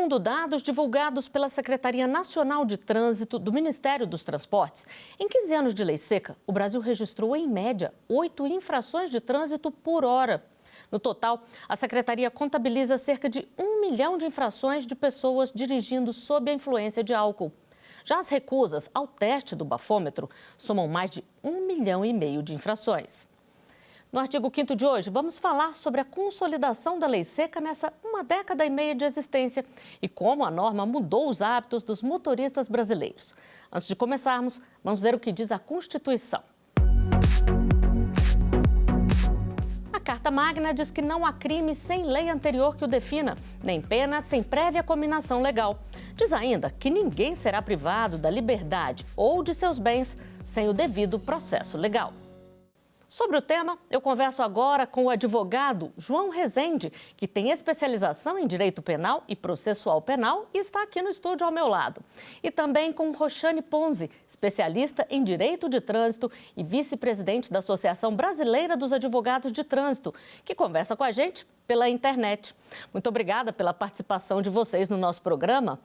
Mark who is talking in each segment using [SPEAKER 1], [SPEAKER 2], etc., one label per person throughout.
[SPEAKER 1] Segundo dados divulgados pela Secretaria Nacional de Trânsito do Ministério dos Transportes, em 15 anos de lei seca, o Brasil registrou, em média, 8 infrações de trânsito por hora. No total, a Secretaria contabiliza cerca de 1 milhão de infrações de pessoas dirigindo sob a influência de álcool. Já as recusas ao teste do bafômetro somam mais de 1,5 milhão de infrações. No artigo 5º de hoje, vamos falar sobre a consolidação da lei seca nessa 1,5 década de existência e como a norma mudou os hábitos dos motoristas brasileiros. Antes de começarmos, vamos ver o que diz a Constituição. A Carta Magna diz que não há crime sem lei anterior que o defina, nem pena sem prévia cominação legal. Diz ainda que ninguém será privado da liberdade ou de seus bens sem o devido processo legal. Sobre o tema, eu converso agora com o advogado João Rezende, que tem especialização em direito penal e processual penal e está aqui no estúdio ao meu lado. E também com Roxane Ponzi, especialista em direito de trânsito e vice-presidente da Associação Brasileira dos Advogados de Trânsito, que conversa com a gente pela internet. Muito obrigada pela participação de vocês no nosso programa.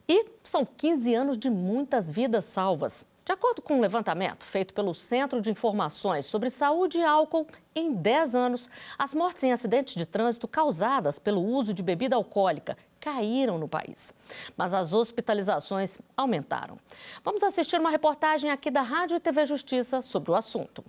[SPEAKER 1] E são 15 anos de muitas vidas salvas. De acordo com um levantamento feito pelo Centro de Informações sobre Saúde e Álcool, em 10 anos, as mortes em acidentes de trânsito causadas pelo uso de bebida alcoólica caíram no país. Mas as hospitalizações aumentaram. Vamos assistir uma reportagem aqui da Rádio e TV Justiça sobre o assunto.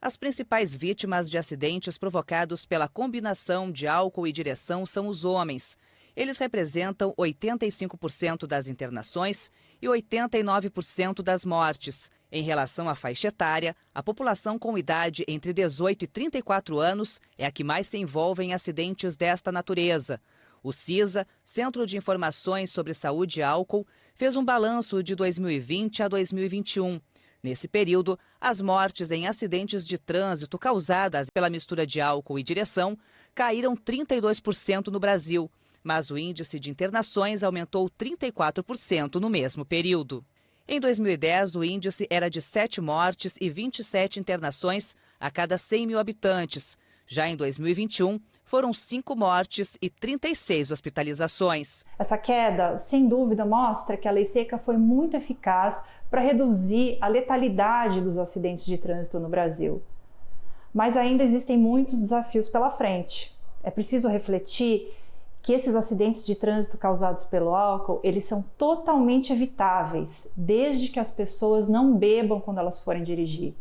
[SPEAKER 2] As principais vítimas de acidentes provocados pela combinação de álcool e direção são os homens. Eles representam 85% das internações e 89% das mortes. Em relação à faixa etária, a população com idade entre 18 e 34 anos é a que mais se envolve em acidentes desta natureza. O CISA, Centro de Informações sobre Saúde e Álcool, fez um balanço de 2020 a 2021. Nesse período, as mortes em acidentes de trânsito causadas pela mistura de álcool e direção caíram 32% no Brasil. Mas o índice de internações aumentou 34% no mesmo período. Em 2010, o índice era de 7 mortes e 27 internações a cada 100 mil habitantes. Já em 2021, foram 5 mortes e 36 hospitalizações.
[SPEAKER 3] Essa queda, sem dúvida, mostra que a lei seca foi muito eficaz para reduzir a letalidade dos acidentes de trânsito no Brasil. Mas ainda existem muitos desafios pela frente. É preciso refletir que esses acidentes de trânsito causados pelo álcool, eles são totalmente evitáveis, desde que as pessoas não bebam quando elas forem dirigir.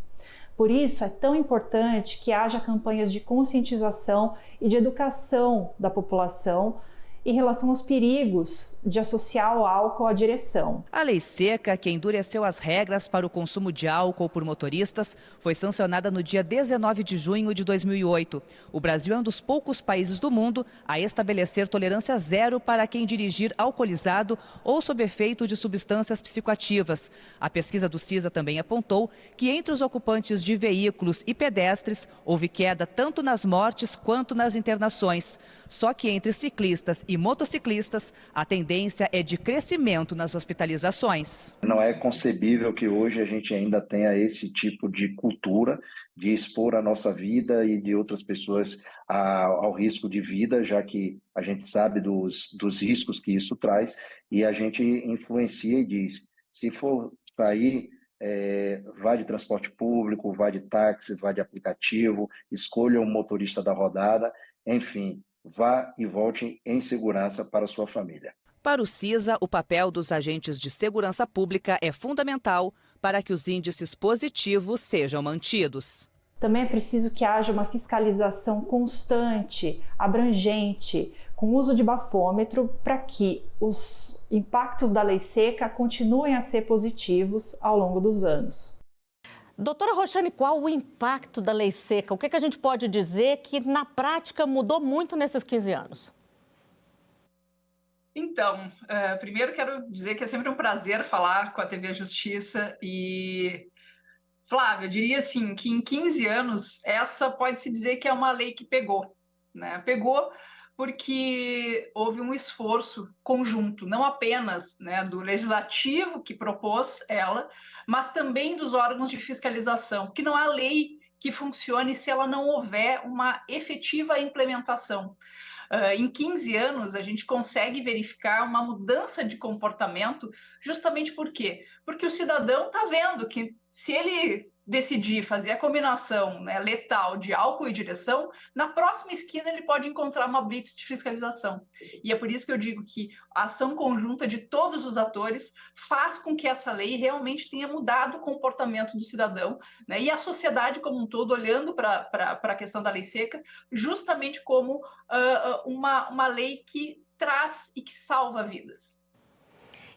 [SPEAKER 3] Por isso, é tão importante que haja campanhas de conscientização e de educação da população em relação aos perigos de associar o álcool à direção.
[SPEAKER 2] A lei seca, que endureceu as regras para o consumo de álcool por motoristas, foi sancionada no dia 19 de junho de 2008. O Brasil é um dos poucos países do mundo a estabelecer tolerância zero para quem dirigir alcoolizado ou sob efeito de substâncias psicoativas. A pesquisa do CISA também apontou que entre os ocupantes de veículos e pedestres houve queda tanto nas mortes quanto nas internações. Só que entre ciclistas e motociclistas, a tendência é de crescimento nas hospitalizações.
[SPEAKER 4] Não é concebível que hoje a gente ainda tenha esse tipo de cultura de expor a nossa vida e de outras pessoas ao risco de vida, já que a gente sabe dos riscos que isso traz e a gente influencia e diz, se for sair, vá de transporte público, vá de táxi, vá de aplicativo, escolha um motorista da rodada, enfim, vá e volte em segurança para a sua família.
[SPEAKER 2] Para o CISA, o papel dos agentes de segurança pública é fundamental para que os índices positivos sejam mantidos.
[SPEAKER 3] Também é preciso que haja uma fiscalização constante, abrangente, com uso de bafômetro para que os impactos da lei seca continuem a ser positivos ao longo dos anos.
[SPEAKER 1] Doutora Roxane, qual o impacto da lei seca? O que a gente pode dizer que na prática mudou muito nesses 15 anos?
[SPEAKER 5] Então, primeiro quero dizer que é sempre um prazer falar com a TV Justiça e, Flávia, eu diria assim que em 15 anos essa pode-se dizer que é uma lei que pegou, né? Pegou porque houve um esforço conjunto, não apenas, né, do legislativo que propôs ela, mas também dos órgãos de fiscalização, que não há lei que funcione se ela não houver uma efetiva implementação. Em 15 anos, a gente consegue verificar uma mudança de comportamento, justamente por quê? Porque o cidadão está vendo que se ele decidir fazer a combinação, né, letal de álcool e direção, na próxima esquina ele pode encontrar uma blitz de fiscalização. E é por isso que eu digo que a ação conjunta de todos os atores faz com que essa lei realmente tenha mudado o comportamento do cidadão, né, e a sociedade como um todo olhando para a questão da lei seca justamente como uma lei que traz e que salva vidas.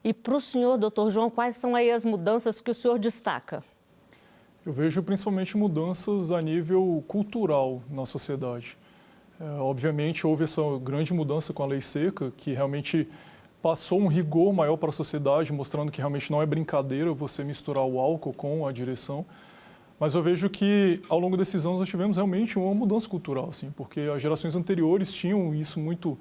[SPEAKER 1] E para o senhor, doutor João, quais são aí as mudanças que o senhor destaca?
[SPEAKER 6] Eu vejo principalmente mudanças a nível cultural na sociedade. Obviamente, houve essa grande mudança com a lei seca, que realmente passou um rigor maior para a sociedade, mostrando que realmente não é brincadeira você misturar o álcool com a direção. Mas eu vejo que, ao longo desses anos, nós tivemos realmente uma mudança cultural, assim, porque as gerações anteriores tinham isso muito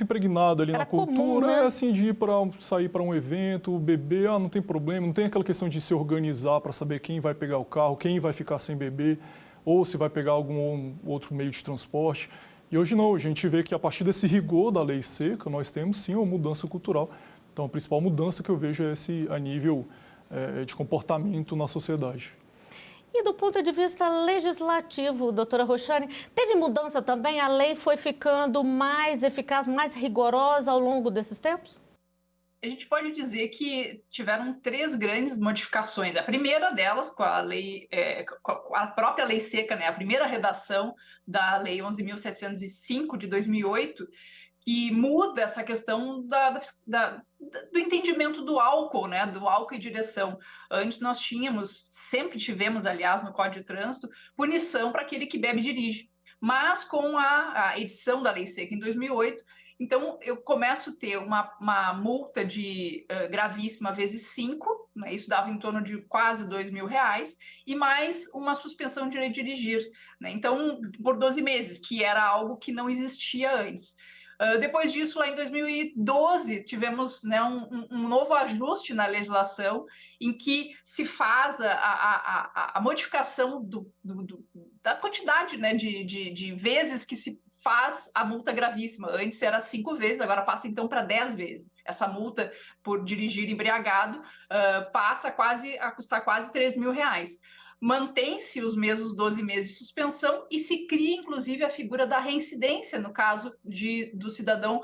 [SPEAKER 6] impregnado ali na cultura,
[SPEAKER 1] comum, né?
[SPEAKER 6] Assim, de sair para um evento, beber, não tem problema, não tem aquela questão de se organizar para saber quem vai pegar o carro, quem vai ficar sem beber, ou se vai pegar algum outro meio de transporte. E hoje não, a gente vê que a partir desse rigor da lei seca, nós temos sim uma mudança cultural. Então a principal mudança que eu vejo é esse a nível de comportamento na sociedade.
[SPEAKER 1] E do ponto de vista legislativo, doutora Roxane, teve mudança também? A lei foi ficando mais eficaz, mais rigorosa ao longo desses tempos?
[SPEAKER 5] A gente pode dizer que tiveram 3 grandes modificações. A primeira delas, com a lei, com a própria lei seca, né? A primeira redação da Lei 11.705 de 2008, que muda essa questão do entendimento do álcool, né? Do álcool e direção. Antes nós sempre tivemos, aliás, no Código de Trânsito, punição para aquele que bebe e dirige. Mas com a edição da lei seca em 2008, então eu começo a ter uma multa de gravíssima vezes 5, né? Isso dava em torno de quase R$2.000, e mais uma suspensão de direito de dirigir, né? Então, por 12 meses, que era algo que não existia antes. Depois disso, lá em 2012, tivemos, né, um novo ajuste na legislação em que se faz a modificação da quantidade, né, de vezes que se faz a multa gravíssima. Antes era 5 vezes, agora passa então para 10 vezes. Essa multa por dirigir embriagado passa a custar quase R$3.000. Mantém-se os mesmos 12 meses de suspensão e se cria, inclusive, a figura da reincidência, no caso do cidadão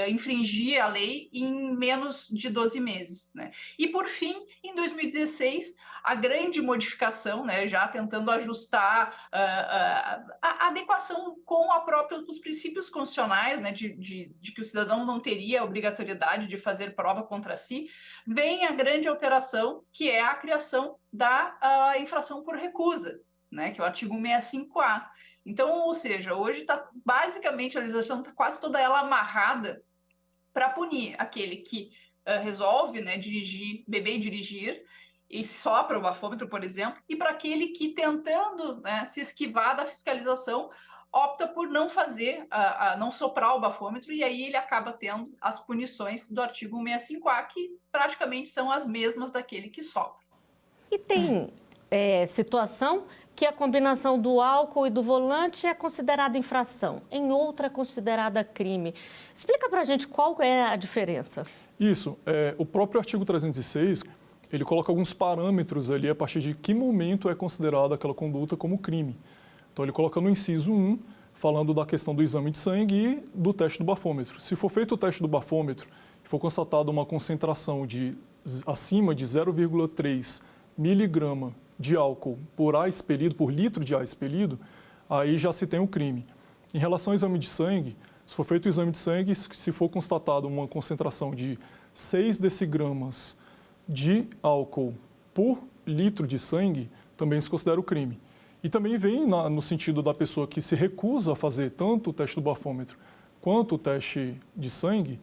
[SPEAKER 5] infringir a lei em menos de 12 meses, né? E, por fim, em 2016, a grande modificação, né, já tentando ajustar a adequação com os princípios constitucionais, né, de que o cidadão não teria a obrigatoriedade de fazer prova contra si, vem a grande alteração, que é a criação da infração por recusa, né, que é o artigo 165A. Então, ou seja, hoje está basicamente a legislação está quase toda ela amarrada para punir aquele que resolve, né, beber e dirigir, e sopra o bafômetro, por exemplo, e para aquele que, tentando, né, se esquivar da fiscalização, opta por não fazer, não soprar o bafômetro, e aí ele acaba tendo as punições do artigo 165A, que praticamente são as mesmas daquele que sopra.
[SPEAKER 1] E tem situação que a combinação do álcool e do volante é considerada infração, em outra é considerada crime. Explica para a gente qual é a diferença.
[SPEAKER 6] Isso, o próprio artigo 306, ele coloca alguns parâmetros ali a partir de que momento é considerada aquela conduta como crime. Então ele coloca no inciso 1, falando da questão do exame de sangue e do teste do bafômetro. Se for feito o teste do bafômetro e for constatada uma concentração acima de 0,3 miligrama de álcool por ar expelido, por litro de ar expelido, aí já se tem o crime. Em relação ao exame de sangue, se for feito o exame de sangue, se for constatado uma concentração de 6 decigramas de álcool por litro de sangue, também se considera o crime. E também vem no sentido da pessoa que se recusa a fazer tanto o teste do bafômetro quanto o teste de sangue,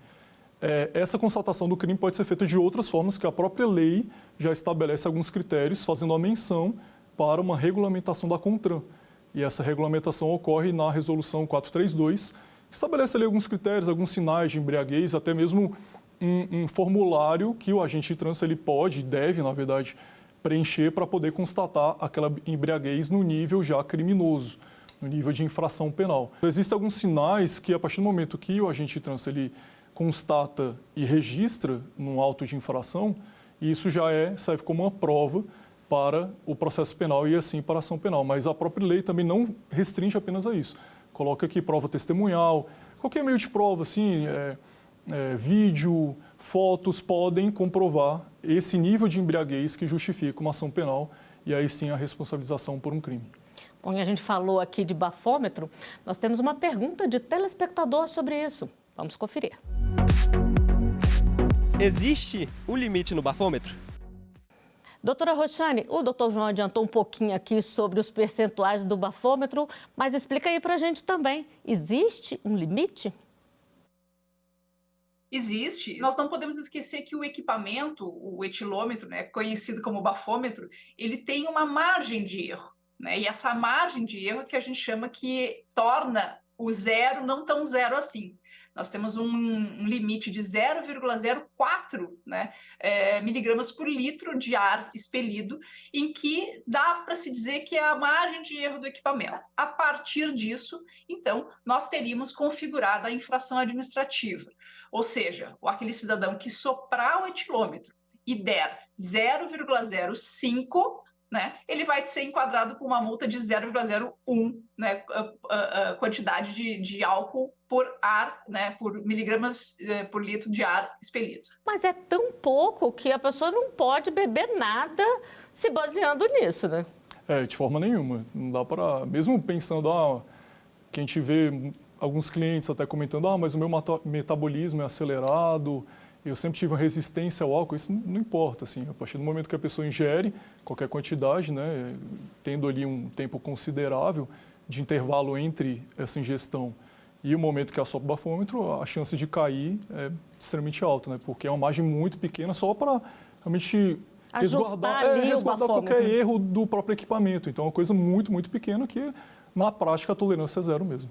[SPEAKER 6] essa constatação do crime pode ser feita de outras formas, que a própria lei já estabelece alguns critérios, fazendo a menção para uma regulamentação da CONTRAN. E essa regulamentação ocorre na Resolução 432, que estabelece ali alguns critérios, alguns sinais de embriaguez, até mesmo um formulário que o agente de trânsito ele pode, deve, na verdade, preencher para poder constatar aquela embriaguez no nível já criminoso. no nível de infração penal. Existem alguns sinais que, a partir do momento que o agente de trânsito ele constata e registra num auto de infração, isso já serve como uma prova para o processo penal e, assim, para a ação penal. Mas a própria lei também não restringe apenas a isso. Coloca aqui prova testemunhal, qualquer meio de prova, assim, vídeo, fotos podem comprovar esse nível de embriaguez que justifica uma ação penal e aí sim a responsabilização por um crime.
[SPEAKER 1] Bom, a gente falou aqui de bafômetro, nós temos uma pergunta de telespectador sobre isso. Vamos conferir.
[SPEAKER 7] Existe um limite no bafômetro?
[SPEAKER 1] Doutora Roxane, o doutor João adiantou um pouquinho aqui sobre os percentuais do bafômetro, mas explica aí para a gente também, existe um limite?
[SPEAKER 5] Existe. Nós não podemos esquecer que o equipamento, o etilômetro, né, conhecido como bafômetro, ele tem uma margem de erro, né? E essa margem de erro que a gente chama que torna o zero não tão zero assim. Nós temos um limite de 0,04, né, miligramas por litro de ar expelido, em que dá para se dizer que é a margem de erro do equipamento. A partir disso, então, nós teríamos configurada a infração administrativa. Ou seja, aquele cidadão que soprar o etilômetro e der 0,05, né, ele vai ser enquadrado com uma multa de 0,01, né, quantidade de álcool por ar, né, por miligramas por litro de ar expelido.
[SPEAKER 1] Mas é tão pouco que a pessoa não pode beber nada se baseando nisso, né?
[SPEAKER 6] De forma nenhuma. Não dá para, mesmo pensando, que a gente vê alguns clientes até comentando, mas o meu metabolismo é acelerado, eu sempre tive uma resistência ao álcool, isso não importa, assim, a partir do momento que a pessoa ingere qualquer quantidade, né, tendo ali um tempo considerável de intervalo entre essa ingestão e o momento que assopra o bafômetro, a chance de cair é extremamente alta, né, porque é uma margem muito pequena só para realmente resguardar qualquer erro do próprio equipamento. Então é uma coisa muito, muito pequena que, na prática, a tolerância é zero mesmo.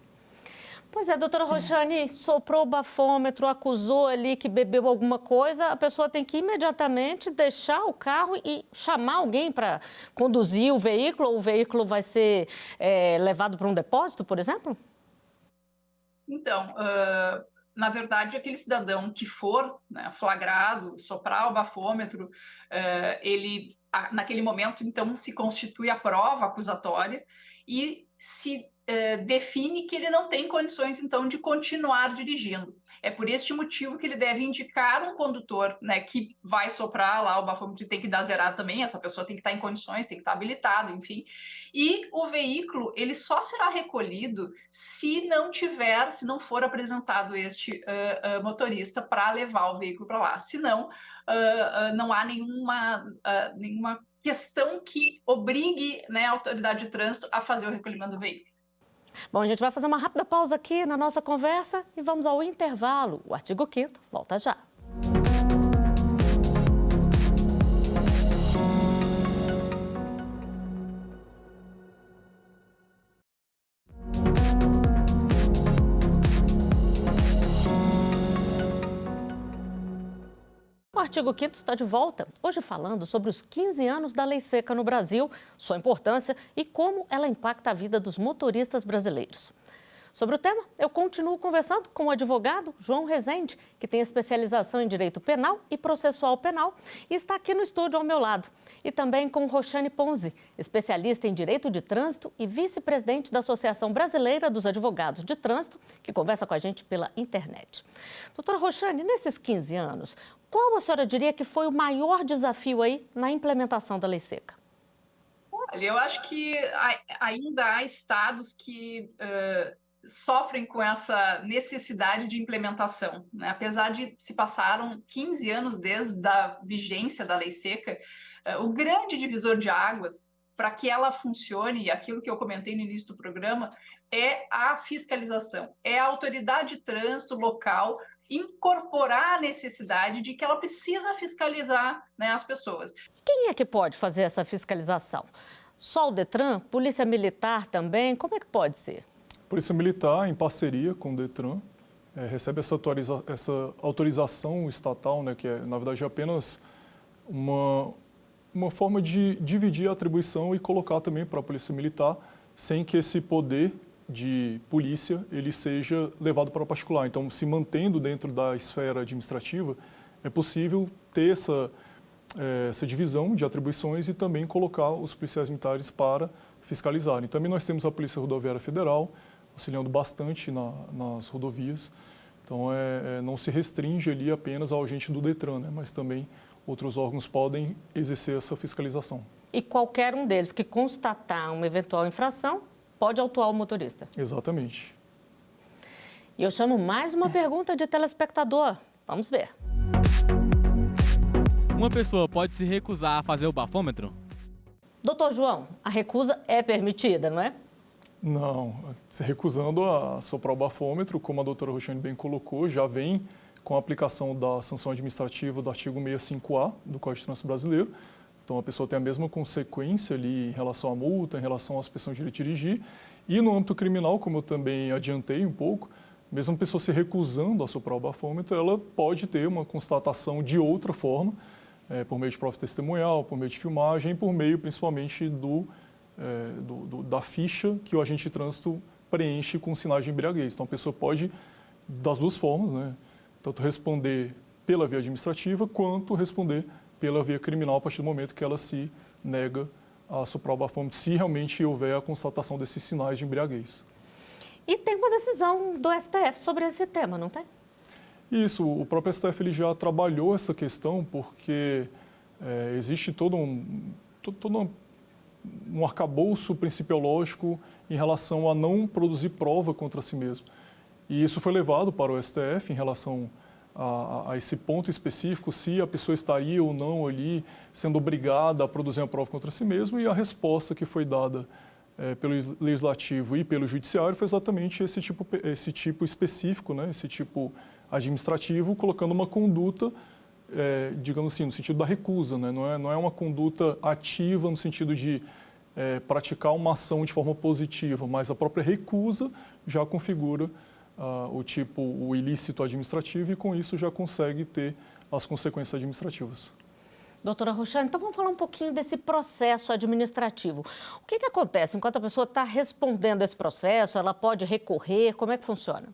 [SPEAKER 1] Pois é, doutora Roxane, soprou o bafômetro, acusou ali que bebeu alguma coisa, a pessoa tem que imediatamente deixar o carro e chamar alguém para conduzir o veículo, ou o veículo vai ser levado para um depósito, por exemplo?
[SPEAKER 5] Então, na verdade, aquele cidadão que for, né, flagrado, soprar o bafômetro, ele, naquele momento, então, se constitui a prova acusatória e se define que ele não tem condições, então, de continuar dirigindo. É por este motivo que ele deve indicar um condutor, né, que vai soprar lá o bafômetro, tem que dar zerado também, essa pessoa tem que estar em condições, tem que estar habilitado, enfim. E o veículo, ele só será recolhido se não for apresentado este motorista para levar o veículo para lá. Senão, não há nenhuma questão que obrigue, né, a autoridade de trânsito a fazer o recolhimento do veículo.
[SPEAKER 1] Bom, a gente vai fazer uma rápida pausa aqui na nossa conversa e vamos ao intervalo. O artigo 5º volta já. O artigo 5º está de volta, hoje falando sobre os 15 anos da Lei Seca no Brasil, sua importância e como ela impacta a vida dos motoristas brasileiros. Sobre o tema, eu continuo conversando com o advogado João Rezende, que tem especialização em Direito Penal e Processual Penal e está aqui no estúdio ao meu lado. E também com Roxane Ponzi, especialista em Direito de Trânsito e vice-presidente da Associação Brasileira dos Advogados de Trânsito, que conversa com a gente pela internet. Doutora Roxane, nesses 15 anos, qual a senhora diria que foi o maior desafio aí na implementação da Lei Seca?
[SPEAKER 5] Olha, eu acho que ainda há estados que sofrem com essa necessidade de implementação, né? Apesar de se passaram 15 anos desde a vigência da Lei Seca, o grande divisor de águas para que ela funcione, e aquilo que eu comentei no início do programa, é a fiscalização, é a autoridade de trânsito local incorporar a necessidade de que ela precisa fiscalizar, né, as pessoas.
[SPEAKER 1] Quem é que pode fazer essa fiscalização? Só o Detran? Polícia Militar também? Como é que pode ser?
[SPEAKER 6] Polícia Militar, em parceria com o Detran, recebe essa autorização estatal, né, que é, na verdade, apenas uma forma de dividir a atribuição e colocar também para a Polícia Militar sem que esse poder de polícia ele seja levado para o particular. Então, se mantendo dentro da esfera administrativa, é possível ter essa divisão de atribuições e também colocar os policiais militares para fiscalizarem. Também nós temos a Polícia Rodoviária Federal, auxiliando bastante nas rodovias. Então, não se restringe ali apenas ao agente do Detran, né? Mas também outros órgãos podem exercer essa fiscalização.
[SPEAKER 1] E qualquer um deles que constatar uma eventual infração pode autuar o motorista.
[SPEAKER 6] Exatamente.
[SPEAKER 1] E eu chamo mais uma pergunta de telespectador. Vamos ver.
[SPEAKER 8] Uma pessoa pode se recusar a fazer o bafômetro?
[SPEAKER 1] Doutor João, a recusa é permitida, não é?
[SPEAKER 6] Não, se recusando a soprar o bafômetro, como a doutora Roxane bem colocou, já vem com a aplicação da sanção administrativa do artigo 65A do Código de Trânsito Brasileiro. Então, a pessoa tem a mesma consequência ali em relação à multa, em relação à suspensão de direito de dirigir. E no âmbito criminal, como eu também adiantei um pouco, mesmo a pessoa se recusando a soprar o bafômetro, ela pode ter uma constatação de outra forma, por meio de prova testemunhal, por meio de filmagem, por meio principalmente da ficha que o agente de trânsito preenche com sinais de embriaguez. Então, a pessoa pode, das duas formas, né, tanto responder pela via administrativa, quanto responder pela via criminal a partir do momento que ela se nega a soprar o bafômetro, se realmente houver a constatação desses sinais de embriaguez.
[SPEAKER 1] E tem uma decisão do STF sobre esse tema, não tem?
[SPEAKER 6] Isso, o próprio STF ele já trabalhou essa questão porque existe todo um arcabouço principiológico em relação a não produzir prova contra si mesmo. E isso foi levado para o STF em relação a esse ponto específico, se a pessoa estaria ou não ali sendo obrigada a produzir uma prova contra si mesma, e a resposta que foi dada pelo Legislativo e pelo Judiciário foi exatamente esse tipo específico, né? Esse tipo administrativo, colocando uma conduta, digamos assim, no sentido da recusa, né? Não é uma conduta ativa no sentido de praticar uma ação de forma positiva, mas a própria recusa já configura o ilícito administrativo e com isso já consegue ter as consequências administrativas.
[SPEAKER 1] Doutora Roxane, então vamos falar um pouquinho desse processo administrativo. O que acontece enquanto a pessoa está respondendo esse processo? Ela pode recorrer? Como é que funciona?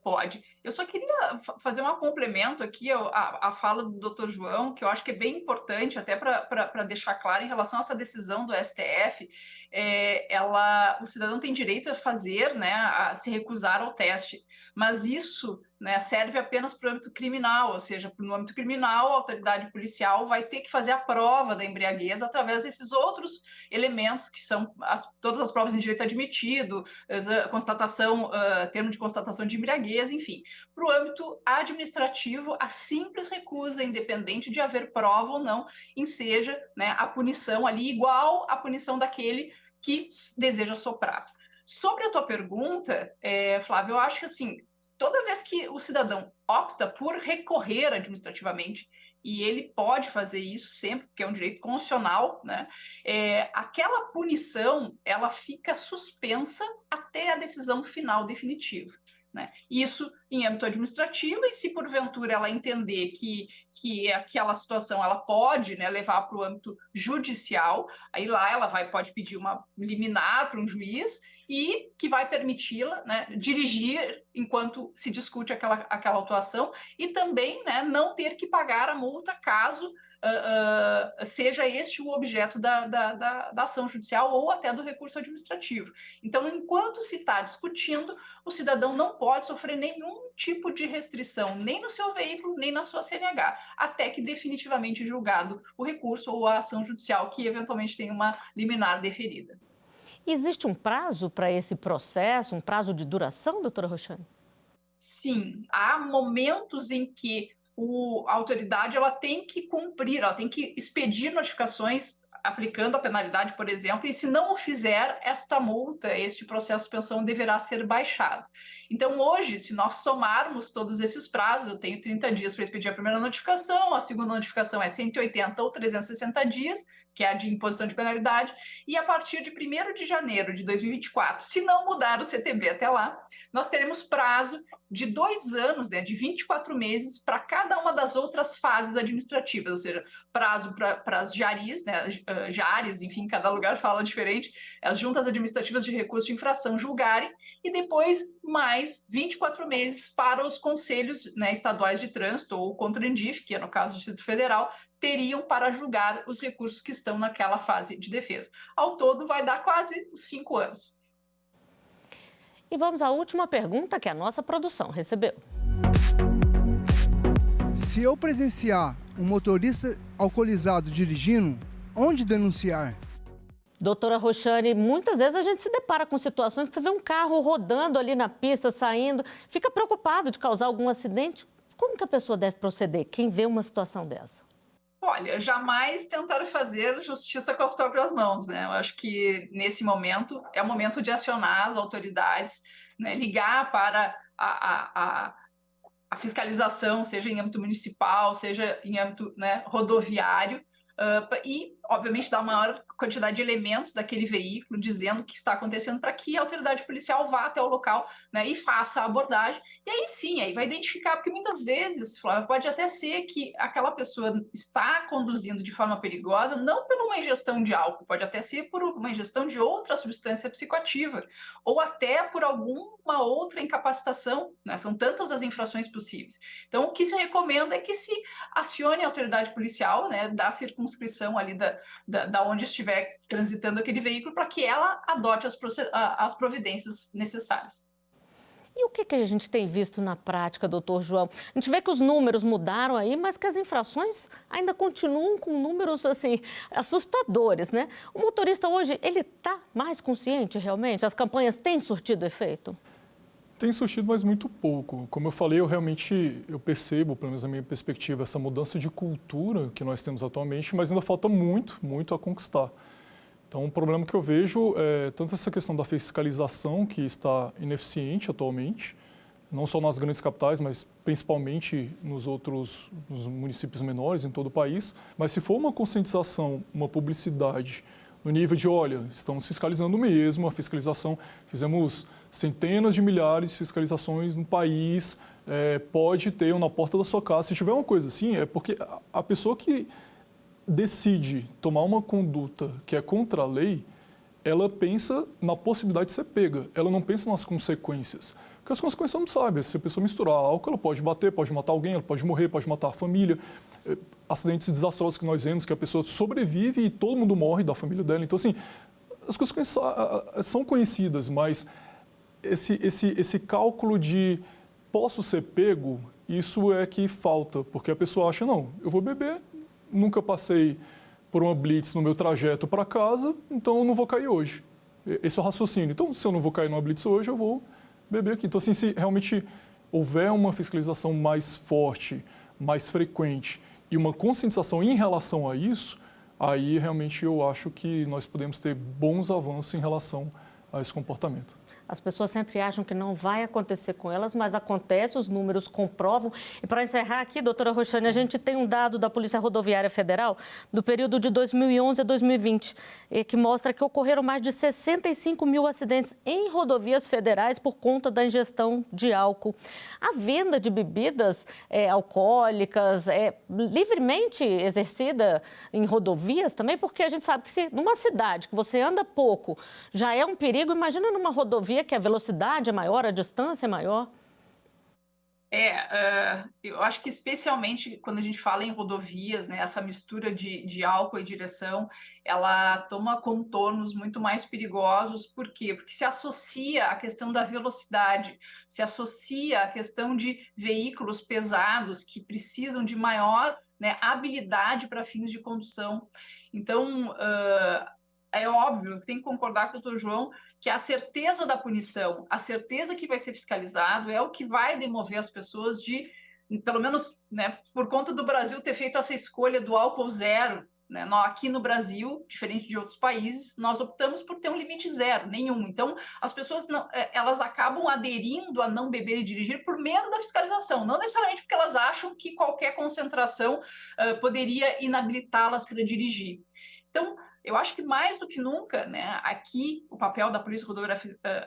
[SPEAKER 5] Pode. Eu só queria fazer um complemento aqui à fala do Dr. João, que eu acho que é bem importante, até para deixar claro em relação a essa decisão do STF. O cidadão tem direito a fazer, né, a se recusar ao teste, mas isso, né, serve apenas para o âmbito criminal, ou seja, no âmbito criminal, a autoridade policial vai ter que fazer a prova da embriaguez através desses outros elementos que são todas as provas em direito admitido, constatação, termo de constatação de embriaguez, enfim. Para o âmbito administrativo, a simples recusa, independente de haver prova ou não, enseja, né, a punição ali igual à punição daquele que deseja soprar. Sobre a tua pergunta, Flávio, eu acho que assim, toda vez que o cidadão opta por recorrer administrativamente, e ele pode fazer isso sempre, porque é um direito constitucional, né? Aquela punição, ela fica suspensa até a decisão final definitiva, né? Isso em âmbito administrativo, e se porventura ela entender que aquela situação ela pode, né, levar para o âmbito judicial, aí lá ela pode pedir uma liminar para um juiz e que vai permiti-la, né, dirigir enquanto se discute aquela autuação e também, né, não ter que pagar a multa caso seja este o objeto da ação judicial ou até do recurso administrativo. Então, enquanto se está discutindo, o cidadão não pode sofrer nenhum tipo de restrição, nem no seu veículo, nem na sua CNH, até que definitivamente julgado o recurso ou a ação judicial que eventualmente tem uma liminar deferida.
[SPEAKER 1] Existe um prazo para esse processo, um prazo de duração, doutora Roxane?
[SPEAKER 5] Sim, há momentos em que a autoridade ela tem que cumprir, ela tem que expedir notificações aplicando a penalidade, por exemplo, e se não o fizer, esta multa, este processo de suspensão deverá ser baixado. Então, hoje, se nós somarmos todos esses prazos, eu tenho 30 dias para expedir a primeira notificação, a segunda notificação é 180 ou 360 dias, que é a de imposição de penalidade, e a partir de 1º de janeiro de 2024, se não mudar o CTB até lá, nós teremos prazo de 2 anos, né, de 24 meses para cada uma das outras fases administrativas, ou seja, prazo para as jaris, né, JARES, enfim, cada lugar fala diferente, as juntas administrativas de recurso de infração julgarem, e depois mais 24 meses para os conselhos, né, estaduais de trânsito, ou CONTRANDIF, que é no caso do Distrito Federal, teriam para julgar os recursos que estão naquela fase de defesa. Ao todo, vai dar quase 5 anos.
[SPEAKER 1] E vamos à última pergunta que a nossa produção recebeu.
[SPEAKER 9] Se eu presenciar um motorista alcoolizado dirigindo, onde denunciar?
[SPEAKER 1] Doutora Roxane, muitas vezes a gente se depara com situações que você vê um carro rodando ali na pista, saindo, fica preocupado de causar algum acidente. Como que a pessoa deve proceder? Quem vê uma situação dessa?
[SPEAKER 5] Olha, jamais tentar fazer justiça com as próprias mãos, né? Eu acho que nesse momento é o momento de acionar as autoridades, né? Ligar para a fiscalização, seja em âmbito municipal, seja em âmbito, né, rodoviário, e, obviamente, dar maior quantidade de elementos daquele veículo, dizendo o que está acontecendo, para que a autoridade policial vá até o local, né, e faça a abordagem. E aí sim, aí vai identificar, porque muitas vezes, Flávia, pode até ser que aquela pessoa está conduzindo de forma perigosa, não por uma ingestão de álcool, pode até ser por uma ingestão de outra substância psicoativa, ou até por alguma outra incapacitação, né? São tantas as infrações possíveis. Então, o que se recomenda é que se acione a autoridade policial, né, da circunscrição ali da onde estiver transitando aquele veículo, para que ela adote as providências necessárias.
[SPEAKER 1] E o que a gente tem visto na prática, doutor João? A gente vê que os números mudaram aí, mas que as infrações ainda continuam com números, assim, assustadores, né? O motorista hoje, ele está mais consciente realmente? As campanhas têm surtido efeito?
[SPEAKER 6] Tem surtido, mas muito pouco. Como eu falei, eu percebo, pelo menos na minha perspectiva, essa mudança de cultura que nós temos atualmente, mas ainda falta muito, muito a conquistar. Então, o problema que eu vejo é tanto essa questão da fiscalização, que está ineficiente atualmente, não só nas grandes capitais, mas principalmente nos municípios menores em todo o país. Mas se for uma conscientização, uma publicidade, no nível de, olha, estamos fiscalizando mesmo, a fiscalização, fizemos centenas de milhares de fiscalizações no país, pode ter um na porta da sua casa. Se tiver uma coisa assim, é porque a pessoa que decide tomar uma conduta que é contra a lei, ela pensa na possibilidade de ser pega, ela não pensa nas consequências. Porque as consequências não sabe. Se a pessoa misturar álcool, ela pode bater, pode matar alguém, ela pode morrer, pode matar a família. Acidentes desastrosos que nós vemos, que a pessoa sobrevive e todo mundo morre da família dela. Então, assim, as consequências são conhecidas, mas esse cálculo de posso ser pego, isso é que falta, porque a pessoa acha, não, eu vou beber, nunca passei por uma blitz no meu trajeto para casa, então eu não vou cair hoje. Esse é o raciocínio. Então, se eu não vou cair numa blitz hoje, eu vou beber aqui. Então, assim, se realmente houver uma fiscalização mais forte, mais frequente e uma conscientização em relação a isso, aí realmente eu acho que nós podemos ter bons avanços em relação a esse comportamento.
[SPEAKER 1] As pessoas sempre acham que não vai acontecer com elas, mas acontece, os números comprovam. E para encerrar aqui, doutora Roxane, a gente tem um dado da Polícia Rodoviária Federal do período de 2011 a 2020, que mostra que ocorreram mais de 65 mil acidentes em rodovias federais por conta da ingestão de álcool. A venda de bebidas alcoólicas é livremente exercida em rodovias também, porque a gente sabe que se numa cidade que você anda pouco já é um perigo, imagina numa rodovia que a velocidade é maior, a distância é maior.
[SPEAKER 5] Eu acho que especialmente quando a gente fala em rodovias, né, essa mistura de álcool e direção, ela toma contornos muito mais perigosos. Por quê? Porque se associa à questão da velocidade, se associa à questão de veículos pesados que precisam de maior, né, habilidade para fins de condução. Então, é óbvio que tem que concordar com o doutor João que a certeza da punição, a certeza que vai ser fiscalizado é o que vai demover as pessoas de, pelo menos, né, por conta do Brasil ter feito essa escolha do álcool zero, né, aqui no Brasil, diferente de outros países, nós optamos por ter um limite zero, nenhum. Então, as pessoas elas acabam aderindo a não beber e dirigir por medo da fiscalização, não necessariamente porque elas acham que qualquer concentração poderia inabilitá-las para dirigir. Então, eu acho que mais do que nunca, né, aqui o papel da Polícia Rodoviária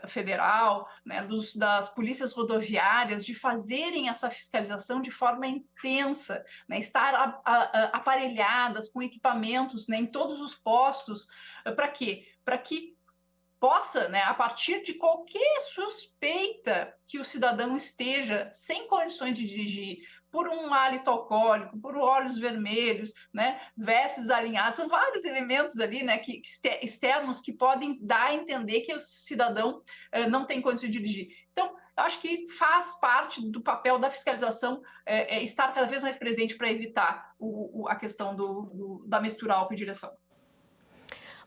[SPEAKER 5] Federal, né, das polícias rodoviárias, de fazerem essa fiscalização de forma intensa, né, estar aparelhadas com equipamentos, né, em todos os postos, para quê? Para que possa, né, a partir de qualquer suspeita que o cidadão esteja sem condições de dirigir, por um hálito alcoólico, por olhos vermelhos, né, vestes alinhadas, são vários elementos ali, né, externos que podem dar a entender que o cidadão não tem condições de dirigir. Então, eu acho que faz parte do papel da fiscalização estar cada vez mais presente para evitar a questão da mistura álcool e direção.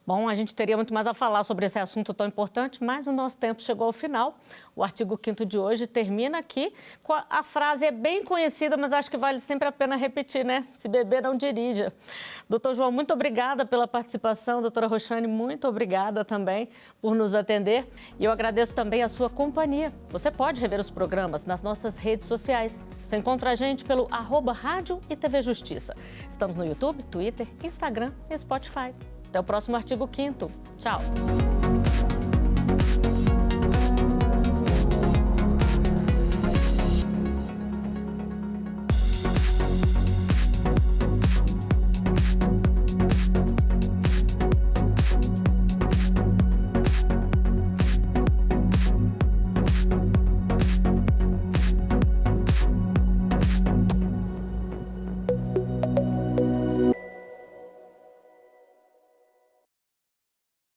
[SPEAKER 1] Bom, a gente teria muito mais a falar sobre esse assunto tão importante, mas o nosso tempo chegou ao final. O artigo 5º de hoje termina aqui. A frase é bem conhecida, mas acho que vale sempre a pena repetir, né? Se beber, não dirija. Doutor João, muito obrigada pela participação. Doutora Roxane, muito obrigada também por nos atender. E eu agradeço também a sua companhia. Você pode rever os programas nas nossas redes sociais. Você encontra a gente pelo @Rádio e TV Justiça. Estamos no YouTube, Twitter, Instagram e Spotify. Até o próximo artigo 5º. Tchau.